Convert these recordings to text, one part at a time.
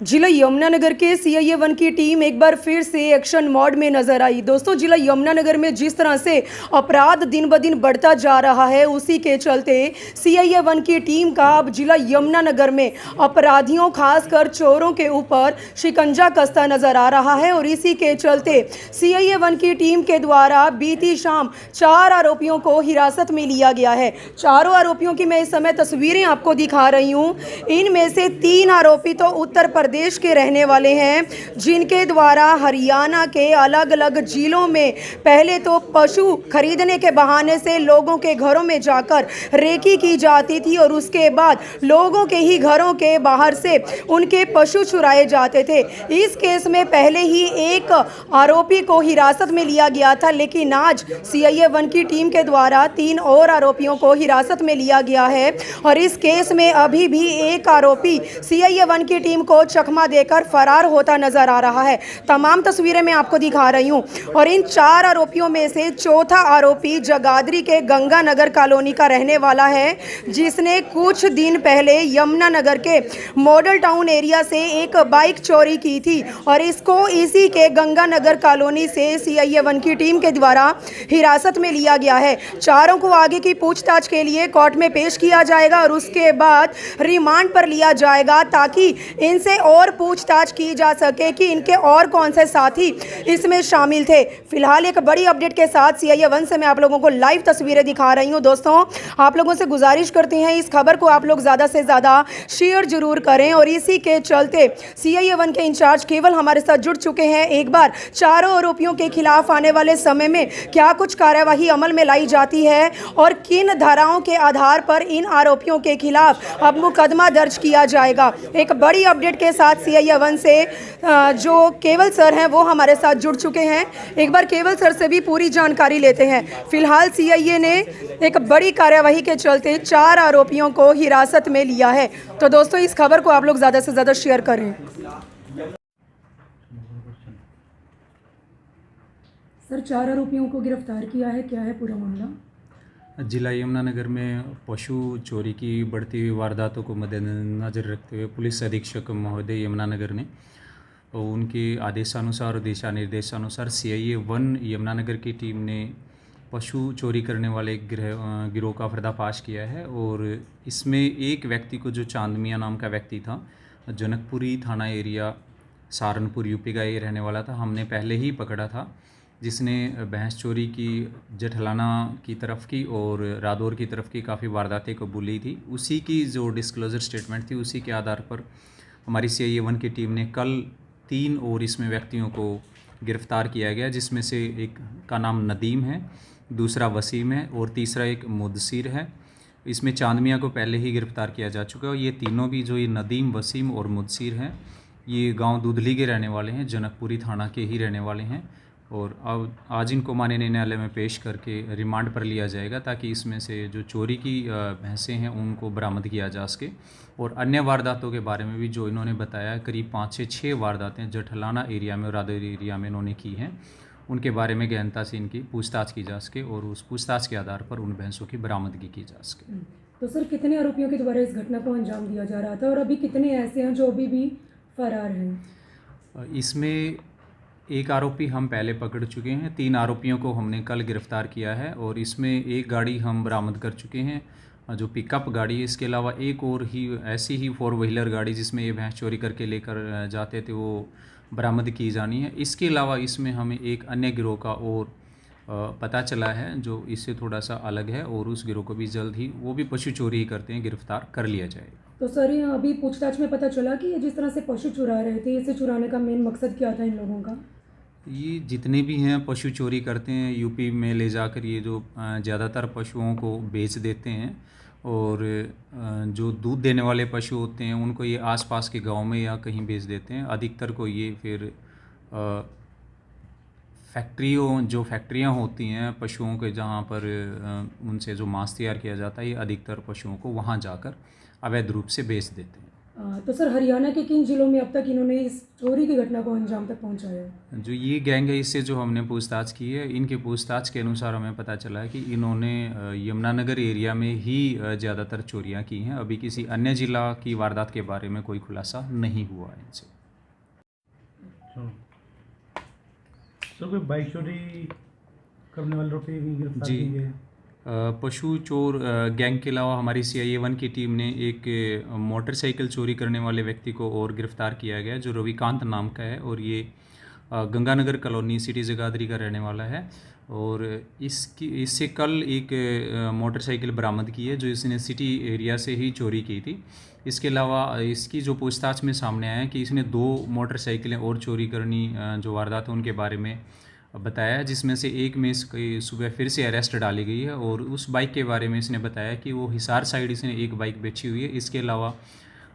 जिला यमुनानगर के सीआईए 1 की टीम एक बार फिर से एक्शन मोड में नजर आई। दोस्तों, जिला यमुनानगर में जिस तरह से अपराध दिन ब दिन बढ़ता जा रहा है, उसी के चलते सीआईए 1 की टीम का अब जिला यमुनानगर में अपराधियों, खासकर चोरों के ऊपर शिकंजा कसता नजर आ रहा है। और इसी के चलते सीआईए 1 की टीम के द्वारा बीती शाम 4 आरोपियों को हिरासत में लिया गया है। चारों आरोपियों की मैं इस समय तस्वीरें आपको दिखा रही हूँ। इनमें से 3 आरोपी तो उत्तर प्रदेश के रहने वाले हैं, जिनके द्वारा हरियाणा के अलग अलग जिलों में पहले तो पशु खरीदने के बहाने से लोगों के घरों में जाकर रेकी की जाती थी और उसके बाद लोगों के ही घरों के बाहर से उनके पशु चुराए जाते थे। इस केस में पहले ही एक आरोपी को हिरासत में लिया गया था, लेकिन आज सीआईए 1 की टीम के द्वारा 3 और आरोपियों को हिरासत में लिया गया है। और इस केस में अभी भी एक आरोपी सीआईए 1 की टीम को चकमा देकर फरार होता नजर आ रहा है। तमाम तस्वीरें मैं आपको दिखा रही हूं। और इन 4 आरोपियों में से चौथा आरोपी जगाधरी के गंगानगर कॉलोनी का रहने वाला है, जिसने कुछ दिन पहले यमुनानगर के मॉडल टाउन एरिया से एक बाइक चोरी की थी और इसको इसी के गंगानगर कॉलोनी से सीआईए 1 की टीम के द्वारा हिरासत में लिया गया है। चारों को आगे की पूछताछ के लिए कोर्ट में पेश किया जाएगा और उसके बाद रिमांड पर लिया जाएगा, ताकि इनसे और पूछताछ की जा सके कि इनके और कौन से साथी इसमें शामिल थे। फिलहाल एक बड़ी अपडेट के साथ सीआईए 1 से मैं आप लोगों को लाइव तस्वीरें दिखा रही हूं। दोस्तों, आप लोगों से गुजारिश करते हैं इस खबर को आप लोग ज़्यादा से ज़्यादा शेयर जरूर करें। और इसी के चलते सीआईए 1 के इंचार्ज केवल हमारे साथ जुड़ चुके हैं। एक बार चारों आरोपियों के खिलाफ आने वाले समय में क्या कुछ कार्यवाही अमल में लाई जाती है और किन धाराओं के आधार पर इन आरोपियों के खिलाफ अब मुकदमा दर्ज किया जाएगा। एक बड़ी अपडेट के साथ सीआईए 1 से जो केवल सर हैं वो हमारे साथ जुड़ चुके हैं। एक बार केवल सर से भी पूरी जानकारी लेते हैं। फिलहाल सीआईए ने एक बड़ी कार्यवाही के चलते 4 आरोपियों को हिरासत में लिया है। तो दोस्तों, इस खबर को आप लोग ज़्यादा से ज़्यादा शेयर करें। सर, 4 आरोपियों को गिरफ्तार किया है, क्या है पूरा मामला? जिला यमुनानगर में पशु चोरी की बढ़ती हुई वारदातों को मद्देनज़र रखते हुए पुलिस अधीक्षक महोदय यमुनानगर ने उनके आदेशानुसार और दिशा निर्देशानुसार सीआईए 1 यमुनानगर की टीम ने पशु चोरी करने वाले एक गिरोह का पर्दाफाश किया है। और इसमें एक व्यक्ति को, जो चांद मियां नाम का व्यक्ति था, जनकपुरी थाना एरिया सहारनपुर यूपी का ये रहने वाला था, हमने पहले ही पकड़ा था, जिसने भैंस चोरी की जेठलाना की तरफ की और रादौर की तरफ की काफ़ी वारदातें कबूली थी। उसी की जो डिस्क्लोजर स्टेटमेंट थी, उसी के आधार पर हमारी सीआईए 1 की टीम ने कल 3 और इसमें व्यक्तियों को गिरफ़्तार किया गया, जिसमें से एक का नाम नदीम है, दूसरा वसीम है और तीसरा एक मुदसिर है। इसमें चांदमिया को पहले ही गिरफ़्तार किया जा चुका है। और ये तीनों भी, जो ये नदीम, वसीम और मुदसिर हैं, ये गांव दूधली के रहने वाले हैं, जनकपुरी थाना के ही रहने वाले हैं। और अब आज इनको माननीय न्यायालय में पेश करके रिमांड पर लिया जाएगा, ताकि इसमें से जो चोरी की भैंसें हैं उनको बरामद किया जा सके। और अन्य वारदातों के बारे में भी जो इन्होंने बताया, करीब 5 से 6 वारदातें जेठलाना एरिया में और रादौर एरिया में इन्होंने की हैं, उनके बारे में गहनता से इनकी पूछताछ की जा सके और उस पूछताछ के आधार पर उन भैंसों की बरामदगी की जा सके। तो सर, कितने आरोपियों के द्वारा इस घटना को अंजाम दिया जा रहा था और अभी कितने ऐसे हैं जो अभी भी फरार हैं? इसमें एक आरोपी हम पहले पकड़ चुके हैं, 3 आरोपियों को हमने कल गिरफ़्तार किया है और इसमें एक गाड़ी हम बरामद कर चुके हैं, जो पिकअप गाड़ी है। इसके अलावा एक और ही ऐसी ही 4 व्हीलर गाड़ी जिसमें ये भैंस चोरी करके लेकर जाते थे, वो बरामद की जानी है। इसके अलावा इसमें हमें एक अन्य गिरोह का और पता चला है, जो इससे थोड़ा सा अलग है, और उस गिरोह को भी जल्द ही, वो भी पशु चोरी ही करते हैं, गिरफ़्तार कर लिया जाएगा। तो सर, अभी पूछताछ में पता चला कि ये जिस तरह से पशु चुरा रहे थे, इसे चुराने का मेन मकसद क्या था इन लोगों का? ये जितने भी हैं पशु चोरी करते हैं, यूपी में ले जाकर ये जो ज़्यादातर पशुओं को बेच देते हैं, और जो दूध देने वाले पशु होते हैं उनको ये आसपास के गांव में या कहीं बेच देते हैं। अधिकतर को ये फिर फैक्ट्रियां होती हैं पशुओं के, जहां पर उनसे जो मांस तैयार किया जाता है, ये अधिकतर पशुओं को वहां जाकर अवैध रूप से बेच देते हैं। तो सर हरियाणा के किन जिलों में अब तक इन्होंने इस चोरी की घटना को अंजाम तक पहुंचाया है? जो ये गैंग है, इससे जो हमने पूछताछ की है, इनके पूछताछ के अनुसार हमें पता चला है कि इन्होंने यमुनानगर एरिया में ही ज़्यादातर चोरियां की हैं। अभी किसी अन्य ज़िला की वारदात के बारे में कोई खुलासा नहीं हुआ है इनसे। सर कोई बाइक चोरी करने वालों पे भी गिरफ्तार जी। की गई है? पशु चोर गैंग के अलावा हमारी CIA-1 की टीम ने एक मोटरसाइकिल चोरी करने वाले व्यक्ति को और गिरफ्तार किया गया, जो रविकांत नाम का है, और ये गंगानगर कॉलोनी सिटी जगाधरी का रहने वाला है। और इससे कल एक मोटरसाइकिल बरामद की है, जो इसने सिटी एरिया से ही चोरी की थी। इसके अलावा इसकी जो पूछताछ में सामने आया है कि इसने 2 मोटरसाइकिलें और चोरी करनी जो वारदात है उनके बारे में बताया, जिसमें से एक में इसकी सुबह फिर से अरेस्ट डाली गई है। और उस बाइक के बारे में इसने बताया कि वो हिसार साइड इसने एक बाइक बेची हुई है। इसके अलावा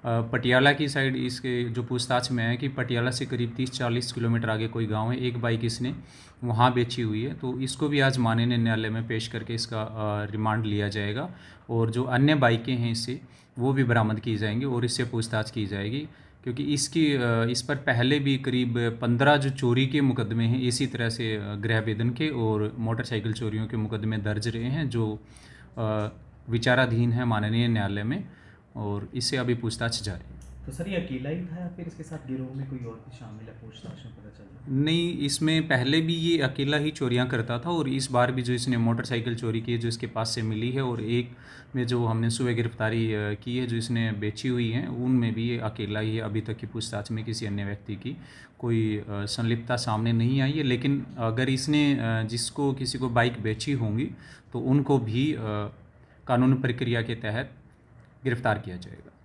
पटियाला की साइड इसके जो पूछताछ में है कि पटियाला से करीब 30-40 किलोमीटर आगे कोई गांव है, एक बाइक इसने वहां बेची हुई है। तो इसको भी आज माननीय न्यायालय में पेश करके इसका रिमांड लिया जाएगा, और जो अन्य बाइकें हैं इससे वो भी बरामद की जाएंगी और इससे पूछताछ की जाएगी, क्योंकि इस पर पहले भी करीब 15 जो चोरी के मुकदमे हैं इसी तरह से गृह भेदन के और मोटरसाइकिल चोरियों के मुकदमे दर्ज रहे हैं, जो विचाराधीन है माननीय न्यायालय में, और इससे अभी पूछताछ जारी है। तो सर ये अकेला ही था या फिर इसके साथ गिरोह में कोई और भी शामिल है? पूछताछ में पता चला नहीं, इसमें पहले भी ये अकेला ही चोरियां करता था, और इस बार भी जो इसने मोटरसाइकिल चोरी की है जो इसके पास से मिली है, और एक में जो हमने सुबह गिरफ्तारी की है जो इसने बेची हुई है, उनमें भी ये अकेला ही है। अभी तक की पूछताछ में किसी अन्य व्यक्ति की कोई संलिप्तता सामने नहीं आई है, लेकिन अगर इसने जिसको किसी को बाइक बेची होंगी तो उनको भी कानूनी प्रक्रिया के तहत गिरफ्तार किया जाएगा।